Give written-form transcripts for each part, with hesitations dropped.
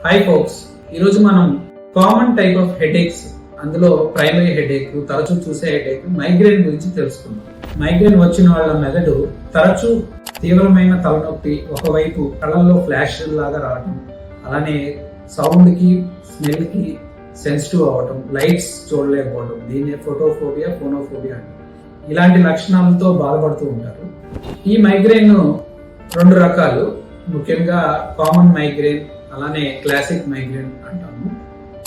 Hi folks, ఈరోజు మనం common type of headaches, అందులో ప్రైమరీ హెడేక్, తరచూ చూసే హెడేక్, మైగ్రేన్ గురించి తెలుసుకుందాం. మైగ్రేన్ వచ్చిన వాళ్ళ మెదడు తరచూ తీవ్రమైన తలనొప్పి, ఒకవైపు కళ్ళల్లో ఫ్లాష్ లాగా రావటం, అలానే సౌండ్ కి స్మెల్ కి సెన్సిటివ్ అవ్వటం, లైట్స్ చూడలేకపోవడం, దీన్ని ఫోటోఫోబియా, ఫోనోఫోబియా అంటారు. ఇలాంటి లక్షణాలతో బాధపడుతూ ఉంటారు. ఈ మైగ్రేన్ రెండు రకాలు, ముఖ్యంగా కామన్ మైగ్రేన్, అలానే క్లాసిక్ మైగ్రేన్ అంటాము.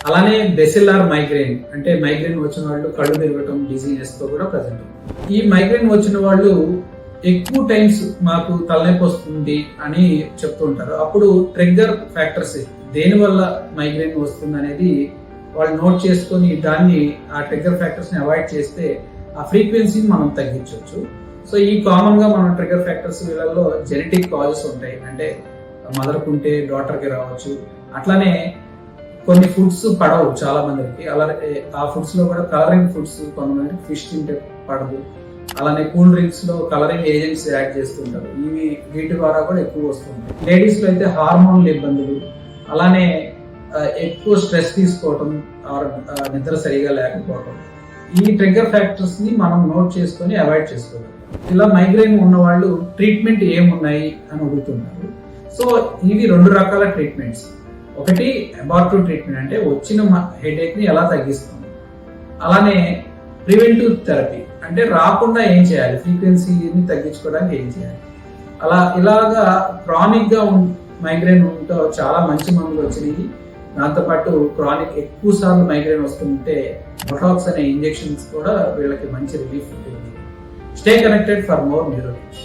అలానే బెసిలార్ మైగ్రేన్, అంటే మైగ్రేన్ వచ్చిన వాళ్ళు కళ్ళు తిరగటం, డిజీనెస్ తో కూడా ప్రజెంట్. ఈ మైగ్రేన్ వచ్చిన వాళ్ళు ఎక్కువ టైమ్స్ మాకు తలనొప్పి వస్తుంది అని చెప్తూ ఉంటారు. అప్పుడు ట్రిగ్గర్ ఫ్యాక్టర్స్, దేని వల్ల మైగ్రేన్ వస్తుంది అనేది వాళ్ళు నోట్ చేసుకొని దాన్ని, ఆ ట్రిగ్గర్ ఫ్యాక్టర్స్ ని అవాయిడ్ చేస్తే ఆ ఫ్రీక్వెన్సీని మనం తగ్గించవచ్చు. సో ఈ కామన్ గా మనం ట్రిగ్గర్ ఫ్యాక్టర్స్ వీళ్ళలో జెనెటిక్ కాజెస్ ఉంటాయి, అంటే మదర్ కుంటే డాటర్ కి రావచ్చు. అట్లానే కొన్ని ఫుడ్స్ పడవు చాలా మందికి, అలాగే ఆ ఫుడ్స్ లో కూడా కలరింగ్ ఫుడ్స్, కొంతమందికి ఫిష్ తింటే పడదు. అలానే కూల్ డ్రింక్స్ లో కలరింగ్ ఏజెంట్స్ యాడ్ చేస్తుంటారు, వీటి ద్వారా కూడా ఎక్కువ వస్తుంటాయి. లేడీస్ లో అయితే హార్మోన్ల ఇబ్బందులు, అలానే ఎక్కువ స్ట్రెస్ తీసుకోవటం, నిద్ర సరిగా లేకపోవటం, ఈ ట్రిగ్గర్ ఫ్యాక్టర్స్ ని మనం నోట్ చేసుకొని అవాయిడ్ చేసుకోవాలి. ఇలా మైగ్రేన్ ఉన్న వాళ్ళు ట్రీట్మెంట్ ఏమున్నాయి అని అడుగుతున్నారు. సో ఇవి రెండు రకాల ట్రీట్మెంట్స్. ఒకటి అబార్టివ్ ట్రీట్మెంట్, అంటే వచ్చిన హెడేక్ ని ఎలా తగ్గిస్తాం. అలానే ప్రివెంటివ్ థెరపీ, అంటే రాకుండా ఏం చేయాలి, ఫ్రీక్వెన్సీని తగ్గించుకోవడానికి ఏం చేయాలి. ఇలాగా క్రానిక్ గా మైగ్రేన్ ఉంటే చాలా మంచి మందులు వచ్చినాయి. దాంతోపాటు క్రానిక్ ఎక్కువ సార్లు మైగ్రేన్ వస్తుంటే బొటాక్స్ అనే ఇంజెక్షన్స్ కూడా వీళ్ళకి మంచి రిలీఫ్ ఉంటుంది. Stay connected for more neuro tips.